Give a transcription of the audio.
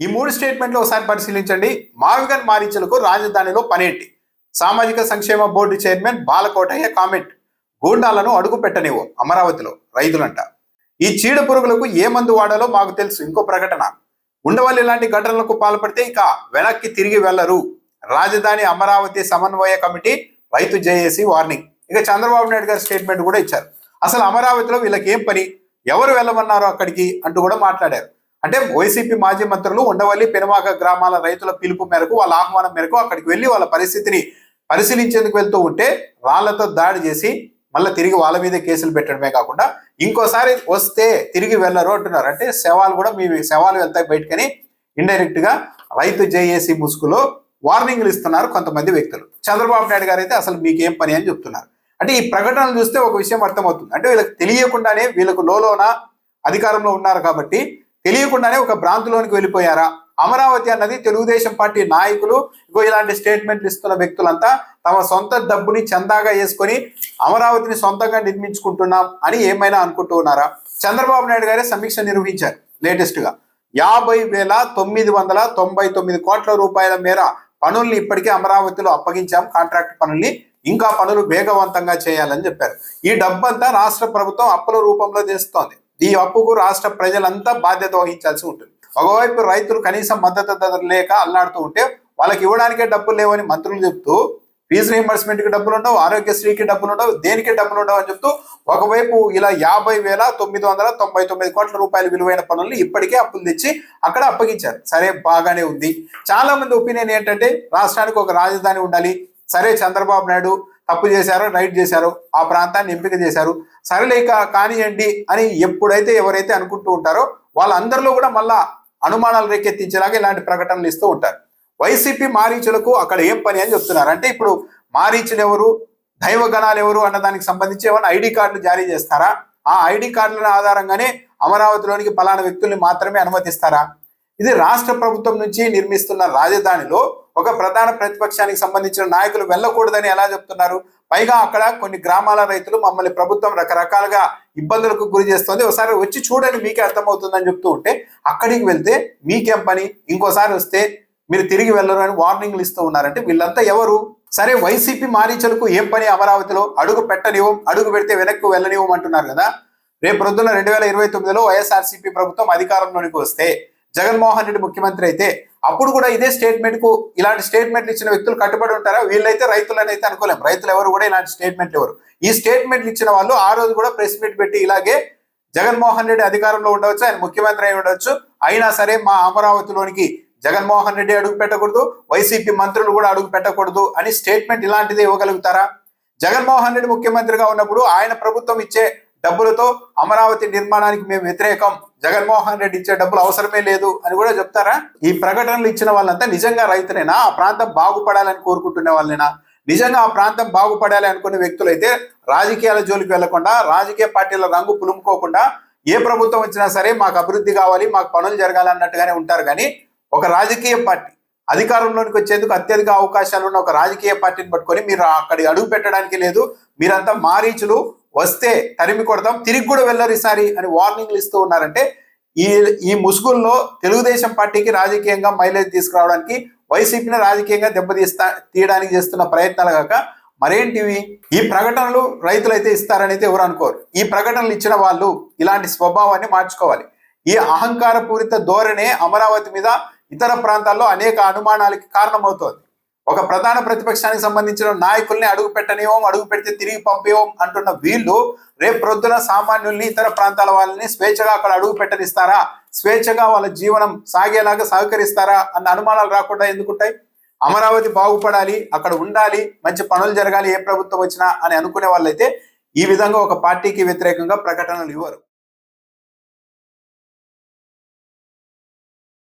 ఈ మూడు స్టేట్మెంట్లు ఒకసారి పరిశీలించండి. మావిగన్ మారీచులకు రాజధానిలో పనేంటి? సామాజిక సంక్షేమ బోర్డు చైర్మన్ బాలకోటయ్య కామెంట్. గూండాలను అడుగు పెట్టనివ్వు అమరావతిలో రైతులంట. ఈ చీడ పురుగులకు ఏ మందు వాడాలో మాకు తెలుసు. ఇంకో ప్రకటన. ఉండవల్లి లాంటి ఘటనలకు పాల్పడితే ఇక వెనక్కి తిరిగి వెళ్లరు. రాజధాని అమరావతి సమన్వయ కమిటీ రైతు జేఏసీ వార్నింగ్. ఇక చంద్రబాబు నాయుడు గారు స్టేట్మెంట్ కూడా ఇచ్చారు. అసలు అమరావతిలో వీళ్ళకి ఏం పని, ఎవరు వెళ్ళమన్నారు అక్కడికి అంటూ కూడా మాట్లాడారు. అంటే వైసీపీ మాజీ మంత్రులు ఉండవల్లి పెనుమాక గ్రామాల రైతుల పిలుపు మేరకు, వాళ్ళ ఆహ్వానం మేరకు అక్కడికి వెళ్ళి వాళ్ళ పరిస్థితిని పరిశీలించేందుకు వెళ్తూ ఉంటే రాళ్లతో దాడి చేసి మళ్ళీ తిరిగి వాళ్ళ మీద కేసులు పెట్టడమే కాకుండా ఇంకోసారి వస్తే తిరిగి వెళ్ళరు అంటున్నారు. అంటే శవాలు కూడా మీ శవాలు వెళ్తాయి బయటకని ఇండైరెక్ట్ గా రైతు జేఏసీ ముసుగులో వార్నింగ్లు ఇస్తున్నారు కొంతమంది వ్యక్తులు. చంద్రబాబు నాయుడు గారు అయితే అసలు మీకేం పని అని చెప్తున్నారు. అంటే ఈ ప్రకటనలు చూస్తే ఒక విషయం అర్థమవుతుంది. అంటే వీళ్ళకి తెలియకుండానే వీళ్ళకు లోన అధికారంలో ఉన్నారు కాబట్టి తెలియకుండానే ఒక భ్రాంతిలోనికి వెళ్ళిపోయారా? అమరావతి అన్నది తెలుగుదేశం పార్టీ నాయకులు ఇలాంటి స్టేట్మెంట్లు ఇస్తున్న వ్యక్తులంతా తమ సొంత డబ్బుని చందాగా వేసుకొని అమరావతిని సొంతంగా నిర్మించుకుంటున్నాం అని ఏమైనా అనుకుంటూ ఉన్నారా? చంద్రబాబు నాయుడు గారే సమీక్ష నిర్వహించారు లేటెస్ట్ గా. 50,999 కోట్ల రూపాయల మేర పనుల్ని ఇప్పటికే అమరావతిలో అప్పగించాం, కాంట్రాక్ట్ పనుల్ని. ఇంకా పనులు వేగవంతంగా చేయాలని చెప్పారు. ఈ డబ్బంతా రాష్ట్ర ప్రభుత్వం అప్పుల రూపంలో తెస్తోంది. ఈ అప్పుకు రాష్ట్ర ప్రజలంతా బాధ్యత వహించాల్సి ఉంటుంది. ఒకవైపు రైతులు కనీసం మద్దతు ధర లేక అల్లాడుతూ ఉంటే వాళ్ళకి ఇవ్వడానికే డబ్బులు లేవని మంత్రులు చెప్తూ, ఫీజు రీయింబర్స్మెంట్కి డబ్బులు ఉండవు, ఆరోగ్యశ్రీకి డబ్బులు ఉండవు, దేనికి డబ్బులు ఉండవు అని చెప్తూ ఒకవైపు ఇలా 50,999 కోట్ల రూపాయల విలువైన పనుల్ని ఇప్పటికే అప్పులు తెచ్చి అక్కడ అప్పగించారు. సరే, బాగానే ఉంది. చాలా మంది ఒపీనియన్ ఏంటంటే రాష్ట్రానికి ఒక రాజధాని ఉండాలి. సరే, చంద్రబాబు నాయుడు తప్పు చేశారో రైట్ చేశారో ఆ ప్రాంతాన్ని ఎంపిక చేశారు, సరేలేక కానియండి అని ఎప్పుడైతే ఎవరైతే అనుకుంటూ ఉంటారో వాళ్ళందరిలో కూడా మళ్ళా అనుమానాలు రేకెత్తించేలాగా ఇలాంటి ప్రకటనలు ఇస్తూ ఉంటారు. వైసీపీ మారీచులకు అక్కడ ఏం పని అని చెప్తున్నారు. అంటే ఇప్పుడు మారీచులు ఎవరు, దైవగణాలు ఎవరు అన్న దానికి సంబంధించి ఏమైనా ఐడి కార్డులు జారీ చేస్తారా? ఆ ఐడి కార్డుల ఆధారంగానే అమరావతిలోనికి పలానా వ్యక్తుల్ని మాత్రమే అనుమతిస్తారా? ఇది రాష్ట్ర ప్రభుత్వం నుంచి నిర్మిస్తున్న రాజధానిలో ఒక ప్రధాన ప్రతిపక్షానికి సంబంధించిన నాయకులు వెళ్ళకూడదని ఎలా చెప్తున్నారు? పైగా అక్కడ కొన్ని గ్రామాల రైతులు మమ్మల్ని ప్రభుత్వం రకరకాలుగా ఇబ్బందులకు గురి చేస్తుంది, ఒకసారి వచ్చి చూడండి మీకే అర్థమవుతుందని చెప్తూ ఉంటే అక్కడికి వెళ్తే మీకేం పని, ఇంకోసారి వస్తే మీరు తిరిగి వెళ్ళరు అని వార్నింగ్లు ఇస్తూ ఉన్నారంటే వీళ్ళంతా ఎవరు? సరే, వైసీపీ మారీచులకు ఏం పని అమరావతిలో? అడుగు పెట్టనివ్వం, అడుగు పెడితే వెనక్కు వెళ్ళనివ్వం అంటున్నారు కదా. రేపు పొద్దున్న 2029లో వైఎస్ఆర్సీపీ ప్రభుత్వం అధికారంలోనికి వస్తే జగన్మోహన్ రెడ్డి ముఖ్యమంత్రి అయితే అప్పుడు కూడా ఇదే స్టేట్మెంట్ కు ఇలాంటి స్టేట్మెంట్లు ఇచ్చిన వ్యక్తులు కట్టుబడి ఉంటారా? వీళ్ళైతే రైతులని అయితే అనుకోలేం. రైతులు ఎవరు కూడా ఇలాంటి స్టేట్మెంట్లు ఎవరు? ఈ స్టేట్మెంట్లు ఇచ్చిన వాళ్ళు ఆ రోజు కూడా ప్రెస్ మీట్ పెట్టి ఇలాగే జగన్మోహన్ రెడ్డి అధికారంలో ఉండవచ్చు, ఆయన ముఖ్యమంత్రి అయి ఉండవచ్చు, అయినా సరే మా అమరావతిలోనికి జగన్మోహన్ రెడ్డి అడుగు పెట్టకూడదు, వైసీపీ మంత్రులు కూడా అడుగు పెట్టకూడదు అని స్టేట్మెంట్ ఇలాంటిది ఇవ్వగలుగుతారా? జగన్మోహన్ రెడ్డి ముఖ్యమంత్రిగా ఉన్నప్పుడు ఆయన ప్రభుత్వం ఇచ్చే డబ్బులతో అమరావతి నిర్మాణానికి మేము వ్యతిరేకం, జగన్మోహన్ రెడ్డి ఇచ్చే డబ్బులు అవసరమే లేదు అని కూడా చెప్తారా? ఈ ప్రకటనలు ఇచ్చిన వాళ్ళంతా నిజంగా రైతులేనా? ఆ ప్రాంతం బాగుపడాలని కోరుకుంటున్న వాళ్ళేనా? నిజంగా ఆ ప్రాంతం బాగుపడాలి అనుకునే వ్యక్తులైతే రాజకీయాల జోలికి వెళ్లకుండా, రాజకీయ పార్టీల రంగు పులుముకోకుండా ఏ ప్రభుత్వం వచ్చినా సరే మాకు అభివృద్ధి కావాలి, మాకు పనులు జరగాలి అన్నట్టుగానే ఉంటారు. కానీ ఒక రాజకీయ పార్టీ అధికారంలోనికి వచ్చేందుకు అత్యధిక అవకాశాలు ఉన్న ఒక రాజకీయ పార్టీని పట్టుకొని మీరు అక్కడికి అడుగు పెట్టడానికి లేదు, మీరంతా మారీచులు, వస్తే తరిమి కొడతాం, తిరిగి కూడా వెళ్ళరు ఈసారి అని వార్నింగ్లు ఇస్తూ ఉన్నారంటే ఈ ముసుగుల్లో తెలుగుదేశం పార్టీకి రాజకీయంగా మైలేజ్ తీసుకురావడానికి, వైసీపీని రాజకీయంగా తీయడానికి చేస్తున్న ప్రయత్నాలు కాక మరేంటివి? ఈ ప్రకటనలు రైతులైతే ఇస్తారని అయితే ఎవరు అనుకోరు. ఈ ప్రకటనలు ఇచ్చిన వాళ్ళు ఇలాంటి స్వభావాన్ని మార్చుకోవాలి. ఈ అహంకారపూరిత ధోరణే అమరావతి మీద ఇతర ప్రాంతాల్లో అనేక అనుమానాలకి కారణమవుతోంది. ఒక ప్రధాన ప్రతిపక్షానికి సంబంధించిన నాయకుల్ని అడుగు పెట్టనివ్వం, అడుగు పెడితే తిరిగి పంపేవం అంటున్న వీళ్ళు రేపు ప్రొద్దున సామాన్యుల్ని, ఇతర ప్రాంతాల వాళ్ళని స్వేచ్ఛగా అక్కడ అడుగు పెట్టనిస్తారా? స్వేచ్ఛగా వాళ్ళ జీవనం సాగేలాగా సహకరిస్తారా అన్న అనుమానాలు రాకుండా ఎందుకుంటాయి? అమరావతి బాగుపడాలి, అక్కడ ఉండాలి, మంచి పనులు జరగాలి ఏ ప్రభుత్వం వచ్చినా అని అనుకునే వాళ్ళైతే ఈ విధంగా ఒక పార్టీకి వ్యతిరేకంగా ప్రకటనలు ఇవ్వరు.